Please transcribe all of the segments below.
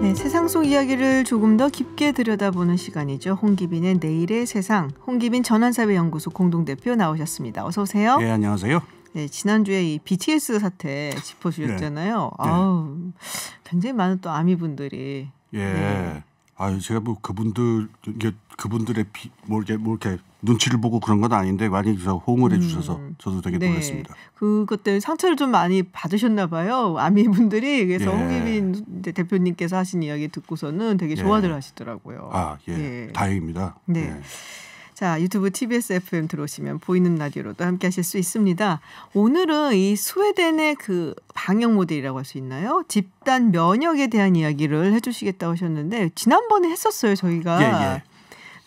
네, 세상 속 이야기를 조금 더 깊게 들여다보는 시간이죠. 홍기빈의 내일의 세상. 홍기빈 전환사회연구소 공동대표 나오셨습니다. 어서 오세요. 네, 안녕하세요. 네, 지난주에 이 BTS 사태 짚어주셨잖아요. 네. 아우, 굉장히 많은 또 아미분들이. 예. 네. 아유, 제가 뭐 그분들의 이렇게 눈치를 보고 그런 건 아닌데 많이 호응을 해주셔서 저도 되게 놀랐습니다. 그것 때문에 상처를 좀 많이 받으셨나 봐요. 아미분들이. 그래서 예. 홍기빈 대표님께서 하신 이야기 듣고서는 되게 좋아들 하시더라고요. 아, 예. 다행입니다. 네. 예. 자, 유튜브 TBS FM 들어오시면 보이는 라디오로도 함께 하실 수 있습니다. 오늘은 이 스웨덴의 그 방역 모델이라고 할 수 있나요? 집단 면역에 대한 이야기를 해주시겠다고 하셨는데 지난번에 했었어요, 저희가. 예.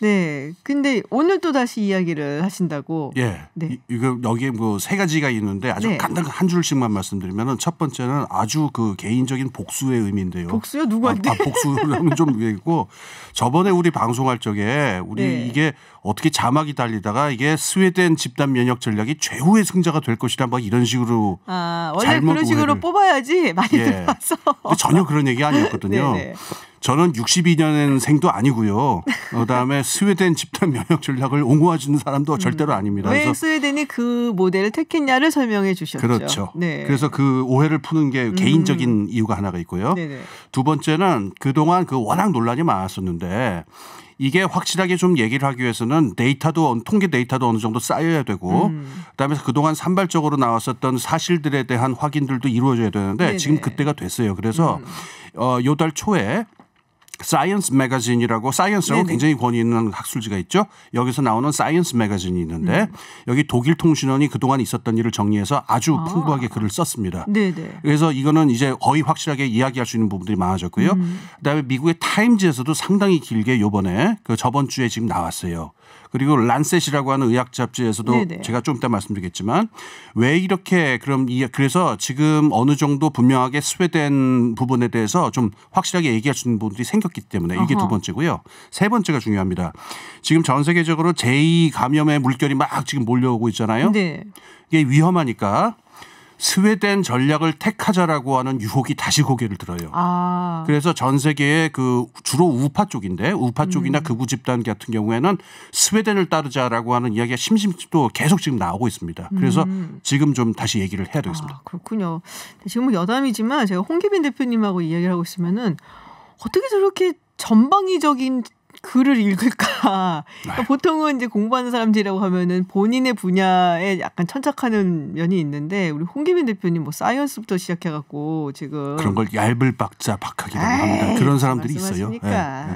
네. 근데 오늘 또 다시 이야기를 하신다고. 예. 네. 이거 여기에 뭐 세 가지가 있는데 아주 네. 간단한 한 줄씩만 말씀드리면은 첫 번째는 아주 그 개인적인 복수의 의미인데요. 복수요? 누구한테? 복수라면 좀 있고 저번에 우리 방송할 적에 우리 네. 이게 어떻게 자막이 달리다가 이게 스웨덴 집단 면역 전략이 최후의 승자가 될 것이라 뭐 이런 식으로 원래 그런 식으로 오해를. 뽑아야지 많이 들어와서. 전혀 그런 얘기 아니었거든요. 네네. 저는 62년생도 아니고요. 그다음에 스웨덴 집단 면역 전략을 옹호해주는 사람도 절대로 아닙니다. 왜 그래서 스웨덴이 그 모델을 택했냐를 설명해 주셨죠. 그렇죠. 네. 그래서 그 오해를 푸는 게 개인적인 이유가 하나가 있고요. 네네. 두 번째는 그동안 그 워낙 논란이 많았었는데 이게 확실하게 좀 얘기를 하기 위해서는 통계 데이터도 어느 정도 쌓여야 되고 그다음에 그동안 산발적으로 나왔었던 사실들에 대한 확인들도 이루어져야 되는데 네네. 지금 그때가 됐어요. 그래서 요 달 초에 사이언스 매거진이라고 사이언스라고 네네. 굉장히 권위 있는 학술지가 있죠. 여기서 나오는 사이언스 매거진이 있는데 여기 독일 통신원이 그동안 있었던 일을 정리해서 아주 풍부하게 글을 썼습니다. 네네. 그래서 이거는 이제 거의 확실하게 이야기할 수 있는 부분들이 많아졌고요. 그다음에 미국의 타임즈에서도 상당히 길게 요번에 저번 주에 지금 나왔어요. 그리고 란셋이라고 하는 의학 잡지에서도 네네. 제가 좀 이따 말씀드리겠지만 왜 이렇게 그래서 지금 어느 정도 분명하게 스웨덴 부분에 대해서 좀 확실하게 얘기할 수 있는 부분들이 생겼기 때문에 이게 두 번째고요. 세 번째가 중요합니다. 지금 전 세계적으로 제2 감염의 물결이 막 지금 몰려오고 있잖아요. 네. 이게 위험하니까 스웨덴 전략을 택하자라고 하는 유혹이 다시 고개를 들어요. 그래서 전 세계의 그 주로 우파 쪽인데 우파 쪽이나 극우 집단 같은 경우에는 스웨덴을 따르자라고 하는 이야기가 심심치 또 계속 지금 나오고 있습니다. 그래서 지금 좀 다시 얘기를 해야 되겠습니다. 그렇군요. 지금 여담이지만 제가 홍기빈 대표님하고 이야기를 하고 있으면은 어떻게 저렇게 전방위적인 글을 읽을까? 그러니까 보통은 이제 공부하는 사람들이라고 하면은 본인의 분야에 약간 천착하는 면이 있는데 우리 홍기빈 대표님 뭐 사이언스부터 시작해갖고 지금 그런 걸 얇을 박자 박하기라고 합니다. 그런 사람들이 있어요. 네.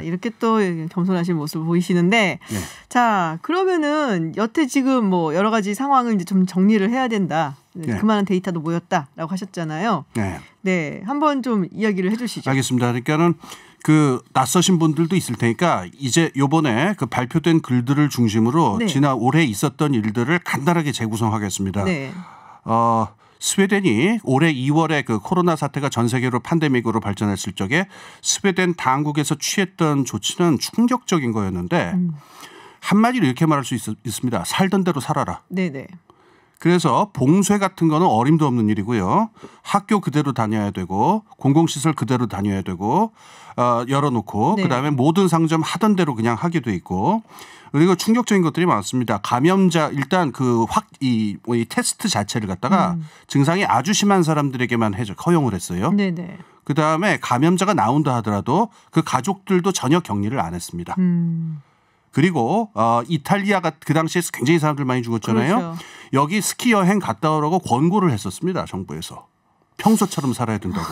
이렇게 또 겸손하신 모습을 보이시는데 네. 자 그러면은 여태 지금 뭐 여러 가지 상황을 이제 좀 정리를 해야 된다. 네. 그만한 데이터도 모였다라고 하셨잖아요. 네. 네, 한번 좀 이야기를 해주시죠. 알겠습니다. 그러니까는 그 낯서신 분들도 있을 테니까 이제 요번에 그 발표된 글들을 중심으로 네. 지난 올해 있었던 일들을 간단하게 재구성하겠습니다. 네. 스웨덴이 올해 2월에 그 코로나 사태가 전 세계로 팬데믹으로 발전했을 적에 스웨덴 당국에서 취했던 조치는 충격적인 거였는데 한마디로 이렇게 말할 수 있습니다. 살던 대로 살아라. 네네. 그래서 봉쇄 같은 거는 어림도 없는 일이고요. 학교 그대로 다녀야 되고 공공시설 그대로 다녀야 되고 열어놓고 네. 그다음에 모든 상점 하던 대로 그냥 하게 돼 있고 그리고 충격적인 것들이 많습니다. 감염자 일단 이 테스트 자체를 갖다가 증상이 아주 심한 사람들에게만 허용을 했어요. 네네. 그다음에 감염자가 나온다 하더라도 그 가족들도 전혀 격리를 안 했습니다. 그리고 이탈리아가 그 당시에 굉장히 사람들 많이 죽었잖아요. 그렇죠. 여기 스키 여행 갔다 오라고 권고를 했었습니다. 정부에서. 평소처럼 살아야 된다고.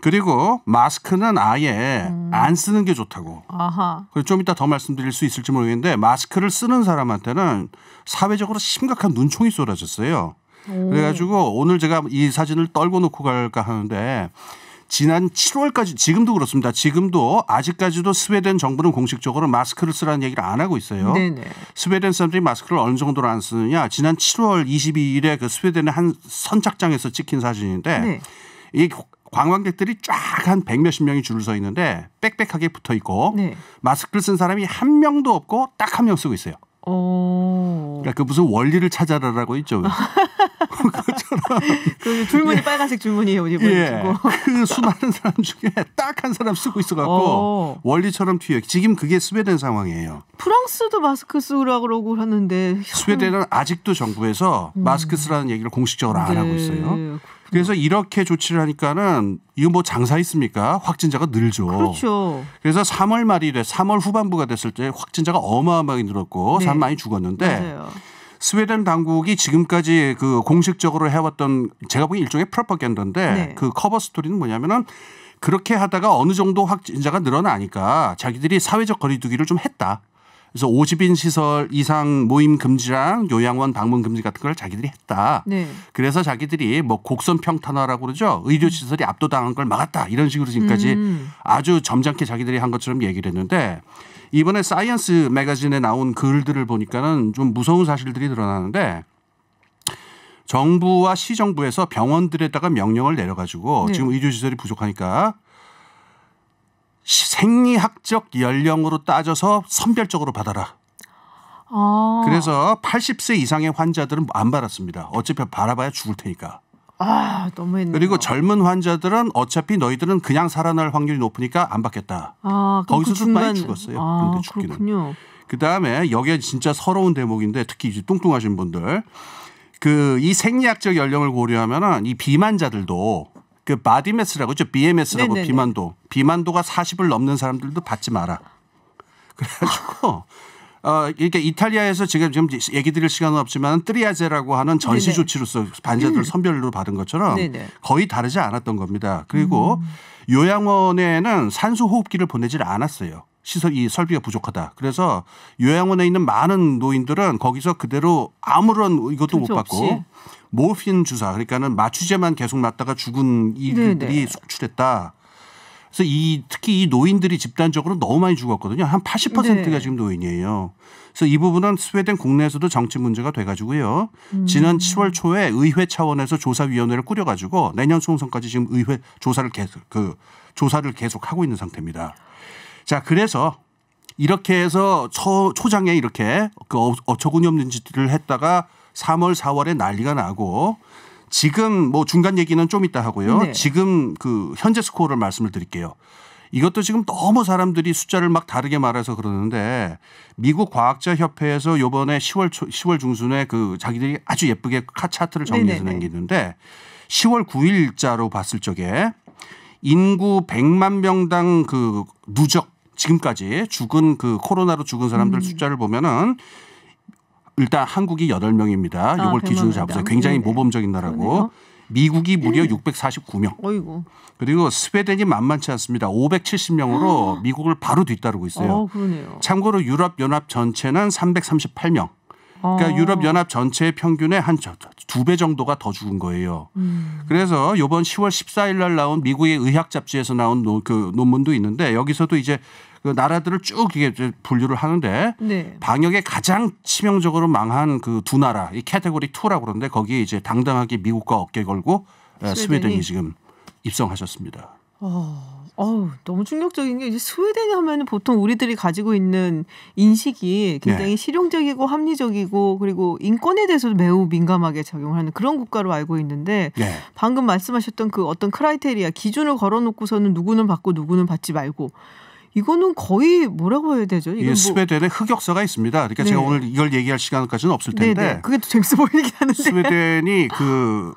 그리고 마스크는 아예 안 쓰는 게 좋다고. 아하. 그리고 좀 이따 더 말씀드릴 수 있을지 모르겠는데 마스크를 쓰는 사람한테는 사회적으로 심각한 눈총이 쏟아졌어요. 그래가지고 오늘 제가 이 사진을 떨고 놓고 갈까 하는데 지난 7월까지 지금도 그렇습니다. 지금도 아직까지도 스웨덴 정부는 공식적으로 마스크를 쓰라는 얘기를 안 하고 있어요. 네네. 스웨덴 사람들이 마스크를 어느 정도로 안 쓰느냐. 지난 7월 22일에 그 스웨덴의 한 선착장에서 찍힌 사진인데 네. 이 관광객들이 쫙 한 100몇십 명이 줄을 서 있는데 빽빽하게 붙어 있고 네. 마스크를 쓴 사람이 한 명도 없고 딱 한 명 쓰고 있어요. 그러니까 그 무슨 원리를 찾아라라고 있죠. 그것처럼 그 줄무늬 빨간색 줄무늬 옷 입고 그 수많은 사람 중에 딱 한 사람 쓰고 있어갖고 원리처럼 튀어. 지금 그게 스웨덴 상황이에요. 프랑스도 마스크 쓰라고 그러고 하는데 스웨덴은 아직도 정부에서 마스크 쓰라는 얘기를 공식적으로 안 하고 있어요. 그래서 이렇게 조치를 하니까는 이거 뭐 장사 있습니까? 확진자가 늘죠. 그렇죠. 그래서 3월 말이 3월 후반부가 됐을 때 확진자가 어마어마하게 늘었고 사람 많이 죽었는데 맞아요. 스웨덴 당국이 지금까지 그 공식적으로 해왔던 제가 보기엔 일종의 프로파간다인데 그 커버 스토리는 뭐냐면은 그렇게 하다가 어느 정도 확진자가 늘어나니까 자기들이 사회적 거리두기를 좀 했다. 그래서 50인 시설 이상 모임 금지랑 요양원 방문 금지 같은 걸 자기들이 했다. 그래서 자기들이 뭐 곡선 평탄화라고 그러죠. 의료시설이 압도당한 걸 막았다. 이런 식으로 지금까지 아주 점잖게 자기들이 한 것처럼 얘기를 했는데 이번에 사이언스 매거진에 나온 글들을 보니까는 좀 무서운 사실들이 드러나는데 정부와 시정부에서 병원들에다가 명령을 내려가지고 지금 의료시설이 부족하니까 생리학적 연령으로 따져서 선별적으로 받아라. 그래서 80세 이상의 환자들은 안 받았습니다. 어차피 받아봐야 죽을 테니까. 너무했네요. 그리고 젊은 환자들은 어차피 너희들은 그냥 살아날 확률이 높으니까 안 받겠다. 거기서도 많이 죽었어요. 그런데 죽기는. 그다음에 여기에 진짜 서러운 대목인데 특히 이제 뚱뚱하신 분들. 이 생리학적 연령을 고려하면은 이 비만자들도 그 바디매스라고 있죠. BMS라고 비만도가 40을 넘는 사람들도 받지 마라. 그래가지고 이렇게 이탈리아에서 지금 얘기 드릴 시간은 없지만 트리아제라고 하는 전시 조치로서 환자들 선별로 받은 것처럼 거의 다르지 않았던 겁니다. 그리고 요양원에는 산소 호흡기를 보내질 않았어요. 이 설비가 부족하다. 그래서 요양원에 있는 많은 노인들은 거기서 그대로 아무런 이것도 못 받고 모르핀 주사 그러니까는 마취제만 계속 맞다가 죽은 이들이 속출했다. 그래서 특히 이 노인들이 집단적으로 너무 많이 죽었거든요. 한 80%가 지금 노인이에요. 그래서 이 부분은 스웨덴 국내에서도 정치 문제가 돼가지고요. 지난 10월 초에 의회 차원에서 조사위원회를 꾸려가지고 내년 총선까지 지금 의회 조사를 계속 하고 있는 상태입니다. 자, 그래서 이렇게 해서 초장에 이렇게 그 어처구니 없는 짓들을 했다가 3월, 4월에 난리가 나고 지금 뭐 중간 얘기는 좀 이따 하고요. 지금 그 현재 스코어를 말씀을 드릴게요. 이것도 지금 너무 사람들이 숫자를 막 다르게 말해서 그러는데 미국 과학자협회에서 이번에 10월 중순에 그 자기들이 아주 예쁘게 차트를 정리해서 낸 게 있는데 10월 9일자로 봤을 적에 인구 100만 명당 그 누적 지금까지 죽은 그 코로나로 죽은 사람들 숫자를 보면은 일단 한국이 8명입니다. 이걸 기준으로 잡으세요. 굉장히 모범적인 나라고. 그러네요. 미국이 무려 649명. 어이구. 그리고 스웨덴이 만만치 않습니다. 570명으로 미국을 바로 뒤따르고 있어요. 그러네요. 참고로 유럽연합 전체는 338명. 그러니까 유럽연합 전체의 평균의 한 2배 정도가 더 죽은 거예요. 그래서 이번 10월 14일 날 나온 미국의 의학 잡지에서 나온 그 논문도 있는데 여기서도 이제 그 나라들을 쭉 이게 분류를 하는데 방역에 가장 치명적으로 망한 그 두 나라 이 카테고리 2라고 그러는데 거기에 이제 당당하게 미국과 어깨 걸고 스웨덴이 지금 입성하셨습니다. 너무 충격적인 게 이제 스웨덴 하면 보통 우리들이 가지고 있는 인식이 굉장히 실용적이고 합리적이고 그리고 인권에 대해서도 매우 민감하게 작용하는 그런 국가로 알고 있는데 방금 말씀하셨던 그 어떤 크라이테리아 기준을 걸어놓고서는 누구는 받고 누구는 받지 말고 이거는 거의 뭐라고 해야 되죠? 이게 스웨덴에 흑역사가 있습니다. 그러니까 제가 오늘 이걸 얘기할 시간까지는 없을 텐데 그게 또 재밌어 보이긴 하는데 스웨덴이 그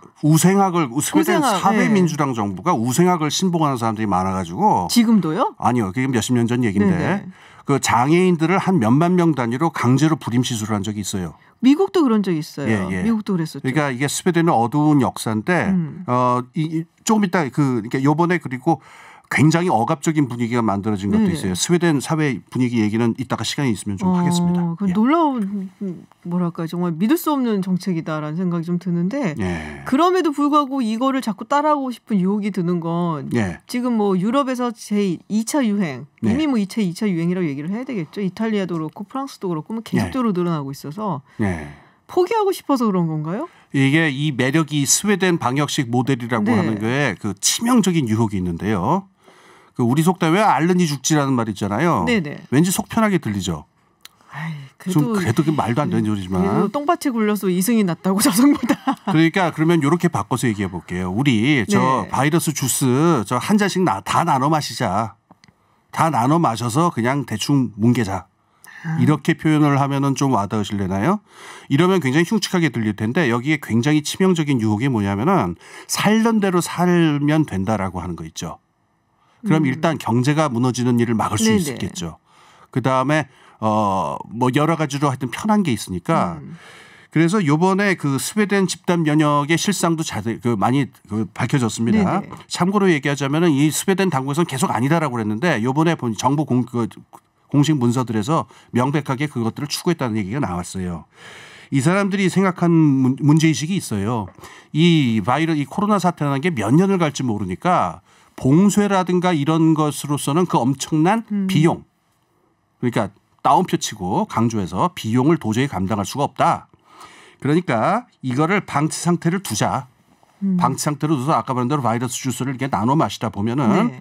스웨덴 사회민주당 정부가 우생학을 신봉하는 사람들이 많아가지고 지금도요? 아니요. 그게 몇십 년 전 얘기인데 그 장애인들을 한 몇만 명 단위로 강제로 불임 시술을 한 적이 있어요. 미국도 그런 적이 있어요. 미국도 그랬었죠. 그러니까 이게 스웨덴은 어두운 역사인데 조금 이따 그러니까 요번에 그리고 굉장히 억압적인 분위기가 만들어진 것도 있어요. 스웨덴 사회 분위기 얘기는 이따가 시간이 있으면 좀 하겠습니다. 놀라운 뭐랄까 정말 믿을 수 없는 정책이다라는 생각이 좀 드는데 그럼에도 불구하고 이거를 자꾸 따라하고 싶은 유혹이 드는 건 지금 뭐 유럽에서 제2차 유행 이미 뭐 2차 유행이라고 얘기를 해야 되겠죠. 이탈리아도 그렇고 프랑스도 그렇고 뭐 계속적으로 늘어나고 있어서 포기하고 싶어서 그런 건가요? 이게 이 매력이 스웨덴 방역식 모델이라고 하는 거에 그 치명적인 유혹이 있는데요. 그 우리 속담에 왜 앓느니 죽지라는 말 있잖아요. 왠지 속 편하게 들리죠. 그래도 그 말도 안 되는 소리지만 똥밭에 굴려서 이승이 낫다고 저승보다. 그러니까 그러면 이렇게 바꿔서 얘기해 볼게요. 우리 저 바이러스 주스 저 한 잔씩 다 나눠 마시자. 다 나눠 마셔서 그냥 대충 뭉개자. 이렇게 표현을 하면은 좀 와닿으실래나요? 이러면 굉장히 흉측하게 들릴 텐데 여기에 굉장히 치명적인 유혹이 뭐냐면은 살던 대로 살면 된다라고 하는 거 있죠. 그럼 일단 경제가 무너지는 일을 막을 수 있겠죠. 그 다음에 뭐 여러 가지로 하여튼 편한 게 있으니까. 그래서 요번에 그 스웨덴 집단 면역의 실상도 많이 밝혀졌습니다. 네네. 참고로 얘기하자면은 이 스웨덴 당국에서는 계속 아니다라고 그랬는데 요번에 정부 공식 문서들에서 명백하게 그것들을 추구했다는 얘기가 나왔어요. 이 사람들이 생각한 문제의식이 있어요. 이 코로나 사태라는 게 몇 년을 갈지 모르니까 봉쇄라든가 이런 것으로서는 그 엄청난 비용. 그러니까 따옴표 치고 강조해서 비용을 도저히 감당할 수가 없다. 그러니까 이거를 방치 상태를 두자. 방치 상태로 둬서 아까 말한 대로 바이러스 주스를 이렇게 나눠 마시다 보면은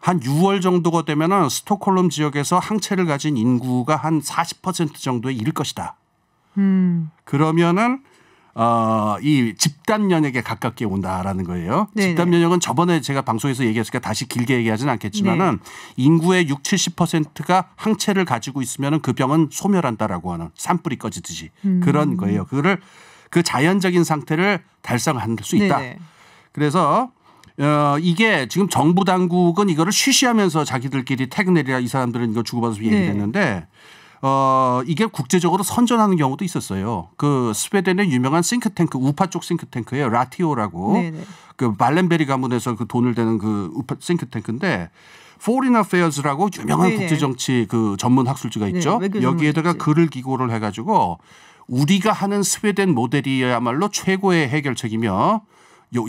한 6월 정도가 되면은 스톡홀름 지역에서 항체를 가진 인구가 한 40% 정도에 이를 것이다. 그러면은 이 집단 면역에 가깝게 온다라는 거예요. 네네. 집단 면역은 저번에 제가 방송에서 얘기했으니까 다시 길게 얘기하지는 않겠지만은 인구의 60-70%가 항체를 가지고 있으면은 그 병은 소멸한다라고 하는 산불이 꺼지듯이 그런 거예요. 그 자연적인 상태를 달성할 수 있다. 네네. 그래서 이게 지금 정부 당국은 이거를 쉬쉬하면서 자기들끼리 태그 내리라 이 사람들은 이거 주고받아서 얘기를 했는데 이게 국제적으로 선전하는 경우도 있었어요. 그 스웨덴의 유명한 싱크탱크 우파 쪽 싱크탱크예요. 라티오라고 그 말렌베리 가문에서 그 돈을 대는 그 우파 싱크탱크인데 Foreign Affairs라고 유명한 국제정치 그 전문 학술지가 있죠. 여기에다가 글을 기고를 해가지고 우리가 하는 스웨덴 모델이야말로 최고의 해결책이며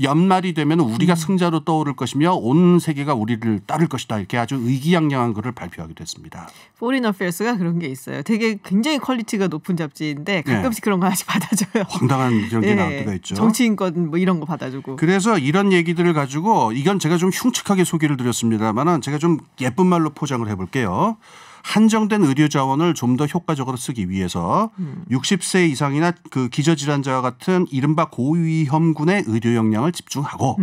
연말이 되면 우리가 승자로 떠오를 것이며 온 세계가 우리를 따를 것이다. 이렇게 아주 의기양양한 글을 발표하기도 했습니다. Foreign Affairs가 그런 게 있어요. 되게 굉장히 퀄리티가 높은 잡지인데 가끔씩 그런 거 하나씩 받아줘요. 황당한 이런 게 나올 때가 있죠. 정치인권 뭐 이런 거 받아주고. 그래서 이런 얘기들을 가지고 이건 제가 좀 흉측하게 소개를 드렸습니다만은 제가 좀 예쁜 말로 포장을 해볼게요. 한정된 의료 자원을 좀 더 효과적으로 쓰기 위해서 60세 이상이나 그 기저질환자와 같은 이른바 고위험군의 의료 역량을 집중하고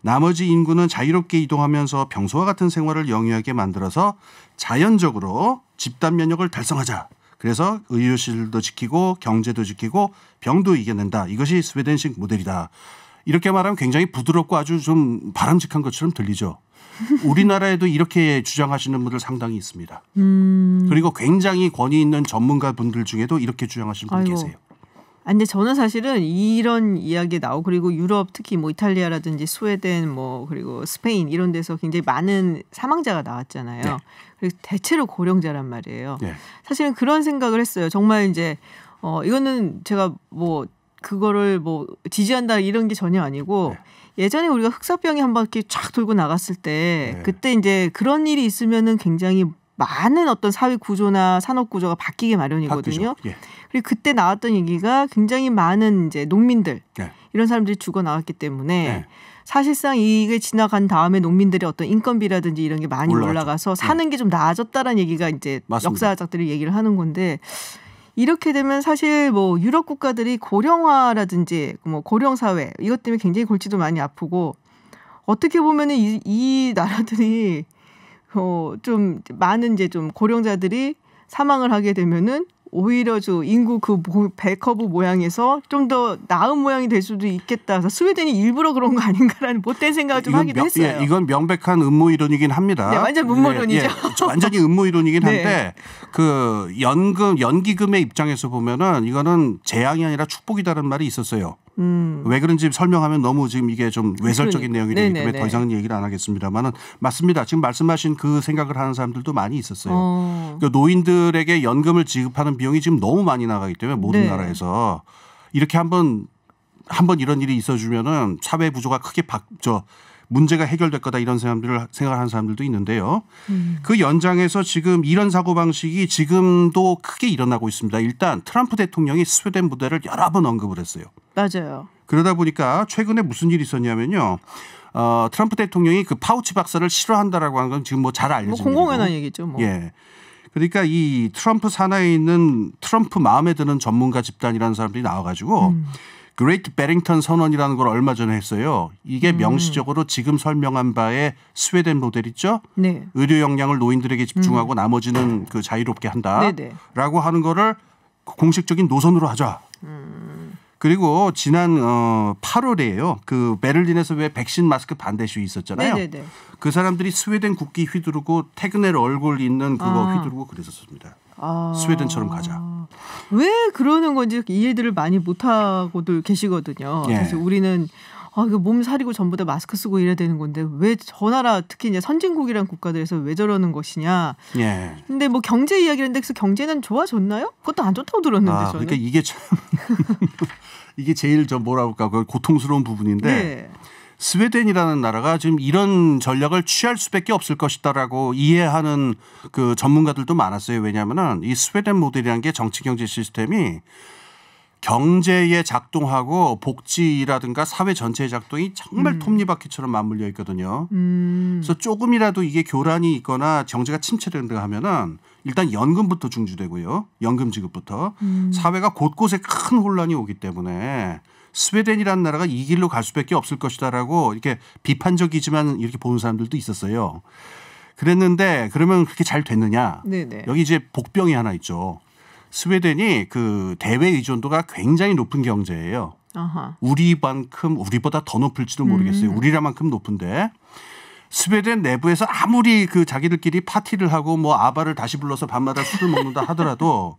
나머지 인구는 자유롭게 이동하면서 평소와 같은 생활을 영위하게 만들어서 자연적으로 집단 면역을 달성하자. 그래서 의료실도 지키고 경제도 지키고 병도 이겨낸다. 이것이 스웨덴식 모델이다. 이렇게 말하면 굉장히 부드럽고 아주 좀 바람직한 것처럼 들리죠. 우리나라에도 이렇게 주장하시는 분들 상당히 있습니다. 그리고 굉장히 권위 있는 전문가 분들 중에도 이렇게 주장하시는 분 계세요. 근데 저는 사실은 이런 이야기 나오고 그리고 유럽 특히 뭐 이탈리아라든지 스웨덴 뭐 그리고 스페인 이런 데서 굉장히 많은 사망자가 나왔잖아요. 네. 그리고 대체로 고령자란 말이에요. 네. 사실은 그런 생각을 했어요. 정말 이제 이거는 제가 뭐 그거를 뭐 지지한다 이런 게 전혀 아니고 네. 예전에 우리가 흑사병이 한 바퀴 쫙 돌고 나갔을 때 그때 이제 그런 일이 있으면은 굉장히 많은 어떤 사회 구조나 산업 구조가 바뀌게 마련이거든요. 그리고 그때 나왔던 얘기가 굉장히 많은 이제 농민들 이런 사람들이 죽어 나왔기 때문에 사실상 이게 지나간 다음에 농민들의 어떤 인건비라든지 이런 게 많이 올라가서 사는 게 좀 나아졌다라는 얘기가 이제 맞습니다. 역사학자들이 얘기를 하는 건데 이렇게 되면 사실 뭐 유럽 국가들이 고령화라든지 뭐 고령 사회 이것 때문에 굉장히 골치도 많이 아프고 어떻게 보면은 이 나라들이 좀 많은 이제 좀 고령자들이 사망을 하게 되면은 오히려 인구 그 벨커브 모양에서 좀 더 나은 모양이 될 수도 있겠다. 그래서 스웨덴이 일부러 그런 거 아닌가라는 못된 생각을 좀 하기도 했어요. 이건 명백한 음모이론이긴 합니다. 네, 완전 음모론이죠. 완전히 음모이론이긴 한데 그 연기금의 입장에서 보면은 이거는 재앙이 아니라 축복이다라는 말이 있었어요. 왜 그런지 설명하면 너무 지금 이게 좀 외설적인 내용이 되기 때문에 더 이상은 얘기를 안 하겠습니다만은 맞습니다. 지금 말씀하신 그 생각을 하는 사람들도 많이 있었어요. 그러니까 노인들에게 연금을 지급하는 비용이 지금 너무 많이 나가기 때문에 모든 나라에서 이렇게 한번 이런 일이 있어주면은 사회 구조가 크게 문제가 해결될 거다 이런 사람들을 생각하는 사람들도 있는데요. 그 연장에서 지금 이런 사고방식이 지금도 크게 일어나고 있습니다. 일단 트럼프 대통령이 스웨덴 모델을 여러 번 언급을 했어요. 맞아요. 그러다 보니까 최근에 무슨 일이 있었냐면요. 트럼프 대통령이 그 파우치 박사를 싫어한다라고 하는 건 지금 뭐 잘 알려진 공공연한 얘기죠. 뭐. 예. 그러니까 이 트럼프 산하에 있는 트럼프 마음에 드는 전문가 집단이라는 사람들이 나와가지고 그레이트 베링턴 선언이라는 걸 얼마 전에 했어요. 이게 명시적으로 지금 설명한 바의 스웨덴 모델 있죠. 네. 의료 역량을 노인들에게 집중하고 나머지는 그 자유롭게 한다라고 하는 거를 공식적인 노선으로 하자. 그리고 지난 8월에요. 그 베를린에서 왜 백신 마스크 반대 시위 있었잖아요. 네네네. 그 사람들이 스웨덴 국기 휘두르고 태그넬 얼굴 있는 그거 휘두르고 그랬었습니다. 스웨덴처럼 가자. 왜 그러는 건지 이해들을 많이 못하고들 계시거든요. 예. 그래서 우리는 이거 몸 사리고 전부 다 마스크 쓰고 이래야 되는 건데 왜 저 나라 특히 이제 선진국이란 국가들에서 왜 저러는 것이냐. 예. 근데 뭐 경제 이야기를 했는데 그래서 경제는 좋아졌나요? 그것도 안 좋다고 들었는데 저는. 그러니까 이게 참 이게 제일 뭐라 그럴까 고통스러운 부분인데 네. 스웨덴이라는 나라가 지금 이런 전략을 취할 수밖에 없을 것이다라고 이해하는 그 전문가들도 많았어요. 왜냐하면은 이 스웨덴 모델이라는 게 정치 경제 시스템이 경제에 작동하고 복지라든가 사회 전체의 작동이 정말 톱니바퀴처럼 맞물려 있거든요. 그래서 조금이라도 이게 교란이 있거나 경제가 침체된다 하면은 일단 연금부터 중지되고요. 연금 지급부터 사회가 곳곳에 큰 혼란이 오기 때문에 스웨덴이라는 나라가 이 길로 갈 수밖에 없을 것이다라고 이렇게 비판적이지만 이렇게 보는 사람들도 있었어요. 그랬는데 그러면 그렇게 잘 됐느냐? 네네. 여기 이제 복병이 하나 있죠. 스웨덴이 그 대외 의존도가 굉장히 높은 경제예요. 아하. 우리보다 더 높을지도 모르겠어요. 우리라만큼 높은데 스웨덴 내부에서 아무리 그 자기들끼리 파티를 하고 뭐 아바를 다시 불러서 밤마다 술을 먹는다 하더라도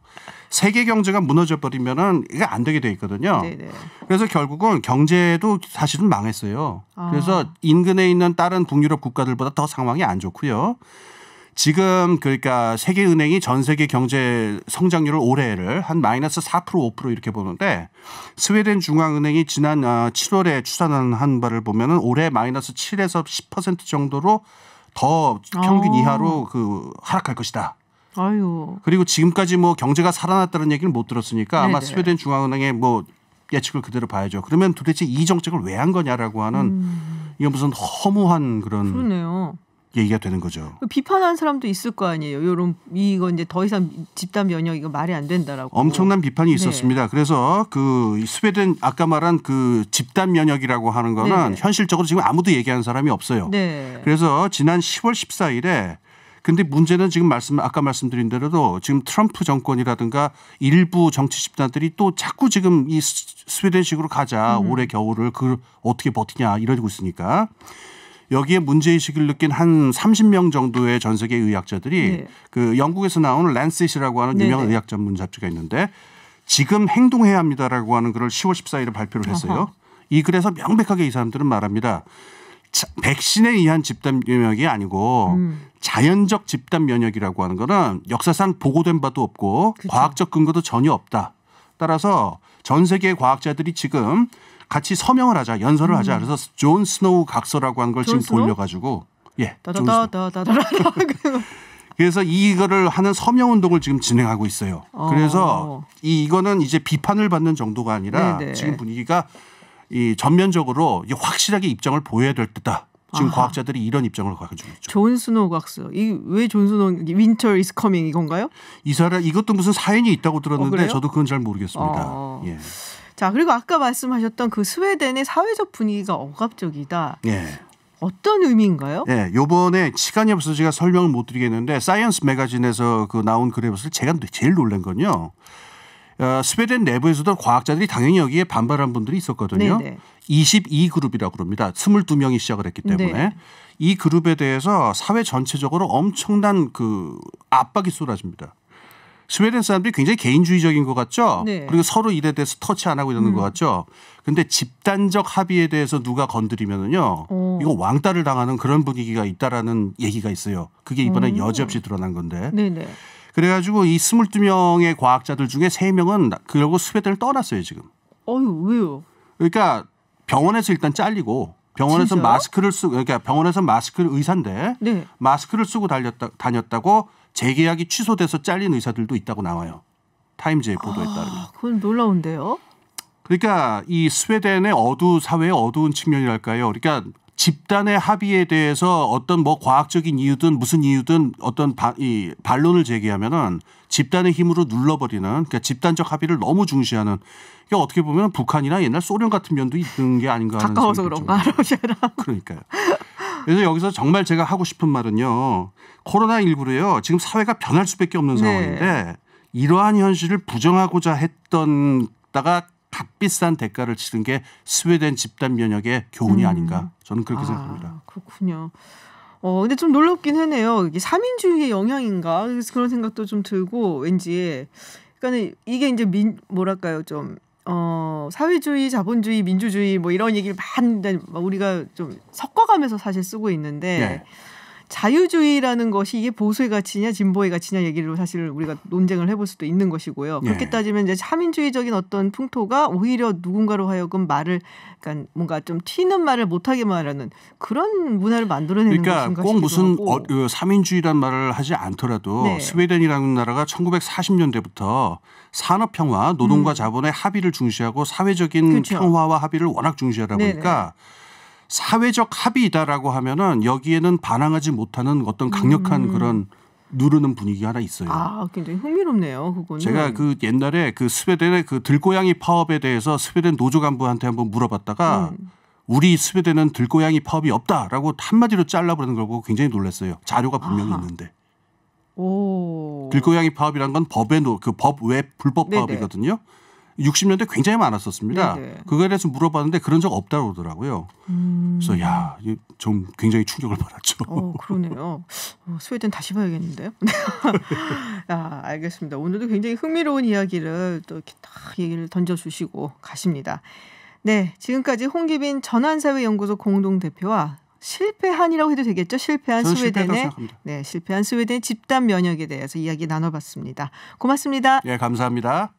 세계 경제가 무너져 버리면은 이게 안 되게 돼 있거든요. 네네. 그래서 결국은 경제도 사실은 망했어요. 그래서 인근에 있는 다른 북유럽 국가들보다 더 상황이 안 좋고요. 지금 그러니까 세계은행이 전 세계 경제 성장률을 올해를 한 마이너스 4% 5% 이렇게 보는데 스웨덴 중앙은행이 지난 7월에 추산한 바를 보면은 올해 마이너스 7에서 10% 정도로 더 평균 이하로 그 하락할 것이다. 아유. 그리고 지금까지 뭐 경제가 살아났다는 얘기를 못 들었으니까 아마 네네. 스웨덴 중앙은행의 뭐 예측을 그대로 봐야죠. 그러면 도대체 이 정책을 왜 한 거냐라고 하는 이건 무슨 허무한 그런 그러네요. 얘기가 되는 거죠. 비판하는 사람도 있을 거 아니에요. 이거 이제 더 이상 집단 면역 이거 말이 안 된다라고. 엄청난 비판이 있었습니다. 그래서 그 스웨덴 아까 말한 그 집단 면역이라고 하는 거는 네네. 현실적으로 지금 아무도 얘기하는 사람이 없어요. 네. 그래서 지난 10월 14일에 근데 문제는 지금 아까 말씀드린 대로도 지금 트럼프 정권이라든가 일부 정치 집단들이 또 자꾸 지금 이 스웨덴식으로 가자 올해 겨울을 그 어떻게 버티냐 이러고 있으니까 여기에 문제의식을 느낀 한 30명 정도의 전 세계 의학자들이 네. 그 영국에서 나온 랜셋이라고 하는 유명한 네네. 의학 전문 잡지가 있는데 지금 행동해야 합니다라고 하는 글을 10월 14일에 발표를 했어요. 어허. 이 글에서 명백하게 이 사람들은 말합니다. 백신에 의한 집단 면역이 아니고 자연적 집단 면역이라고 하는 거는 역사상 보고된 바도 없고 그쵸. 과학적 근거도 전혀 없다. 따라서 전 세계의 과학자들이 지금 같이 서명을 하자, 연설을 하자. 그래서 존 스노우 각서라고 하는 걸 지금 스노우? 돌려가지고 다다다다다다다. 그래서 이거를 하는 서명 운동을 지금 진행하고 있어요. 그래서 이거는 이제 비판을 받는 정도가 아니라 네네. 지금 분위기가 이 전면적으로 확실하게 입장을 보여야 될 듯다. 지금 과학자들이 이런 입장을 가지고 있죠. 존 스노우 각서. 이 왜 존 스노우 윈터 이즈 커밍 이건가요? 이 사람 이것도 무슨 사연이 있다고 들었는데 그래요? 저도 그건 잘 모르겠습니다. 예. 자, 그리고 아까 말씀하셨던 그 스웨덴의 사회적 분위기가 억압적이다. 예. 어떤 의미인가요? 예, 요번에 시간이 없어서 제가 설명을 못 드리겠는데 사이언스 매거진에서 그 나온 글에 봤을 때 제가 제일 놀란 건요. 스웨덴 내부에서도 과학자들이 당연히 여기에 반발한 분들이 있었거든요. 네네. 22그룹이라고 그럽니다. 22명이 시작을 했기 때문에 네. 이 그룹에 대해서 사회 전체적으로 엄청난 그 압박이 쏟아집니다. 스웨덴 사람들이 굉장히 개인주의적인 것 같죠. 네. 그리고 서로 일에 대해서 터치 안 하고 이러는 것 같죠. 근데 집단적 합의에 대해서 누가 건드리면은요, 이거 왕따를 당하는 그런 분위기가 있다라는 얘기가 있어요. 그게 이번에 여지없이 드러난 건데. 네네. 그래가지고 이 22명의 과학자들 중에 3명은 그러고 스웨덴을 떠났어요 지금. 왜요? 그러니까 병원에서 일단 잘리고 병원에서 진짜요? 마스크를 쓰고 그러니까 병원에서 마스크를 의사인데 네. 마스크를 쓰고 다녔다고 재계약이 취소돼서 잘린 의사들도 있다고 나와요. 타임즈의 보도에 따르면. 그건 놀라운데요. 그러니까 이 스웨덴의 사회의 어두운 측면이랄까요. 그러니까 집단의 합의에 대해서 어떤 뭐 과학적인 이유든 무슨 이유든 어떤 이 반론을 제기하면은 집단의 힘으로 눌러버리는 그러니까 집단적 합의를 너무 중시하는 이게 어떻게 보면 북한이나 옛날 소련 같은 면도 있는 게 아닌가 하는 가까워서 그런가 러시아랑. 그러니까요. 그래서 여기서 정말 제가 하고 싶은 말은요. 코로나19로요. 지금 사회가 변할 수밖에 없는 상황인데 이러한 현실을 부정하고자 했던 다가 값비싼 대가를 치른 게 스웨덴 집단 면역의 교훈이 아닌가 저는 그렇게 생각합니다. 그렇군요. 근데 좀 놀랍긴 하네요. 이게 삼인주의의 영향인가 그래서 그런 생각도 좀 들고 왠지 그러니까 이게 이제 뭐랄까요 좀 사회주의, 자본주의, 민주주의 뭐 이런 얘기를 많이 우리가 좀 섞어가면서 사실 쓰고 있는데. 네. 자유주의라는 것이 이게 보수의 가치냐 진보의 가치냐 얘기를 사실 우리가 논쟁을 해볼 수도 있는 것이고요. 그렇게 따지면 이제 삼인주의적인 어떤 풍토가 오히려 누군가로 하여금 말을 그러니까 뭔가 좀 튀는 말을 못하게 말하는 그런 문화를 만들어내는 그러니까 꼭 무슨 삼인주의란 말을 하지 않더라도 스웨덴이라는 나라가 1940년대부터 산업평화, 노동과 자본의 합의를 중시하고 사회적인 그렇죠. 평화와 합의를 워낙 중시하다 보니까 사회적 합의다라고 하면은 여기에는 반항하지 못하는 어떤 강력한 그런 누르는 분위기가 하나 있어요. 굉장히 흥미롭네요. 그거는. 제가 그 옛날에 그 스웨덴의 그 들고양이 파업에 대해서 스웨덴 노조 간부한테 한번 물어봤다가 우리 스웨덴은 들고양이 파업이 없다라고 한마디로 잘라버리는 걸 보고 굉장히 놀랐어요. 자료가 분명히 있는데. 들고양이 파업이란 건 법 외 불법 파업이거든요. 60년대 굉장히 많았었습니다. 그거에 대해서 물어봤는데 그런 적 없다고 그러더라고요. 그래서 좀 굉장히 충격을 받았죠. 그러네요. 스웨덴 다시 봐야겠는데요. 알겠습니다. 오늘도 굉장히 흥미로운 이야기를 또 이렇게 딱 얘기를 던져주시고 가십니다. 네, 지금까지 홍기빈 전환사회연구소 공동대표와 실패한이라고 해도 되겠죠? 실패한 스웨덴의 집단 면역에 대해서 이야기 나눠봤습니다. 고맙습니다. 네, 감사합니다.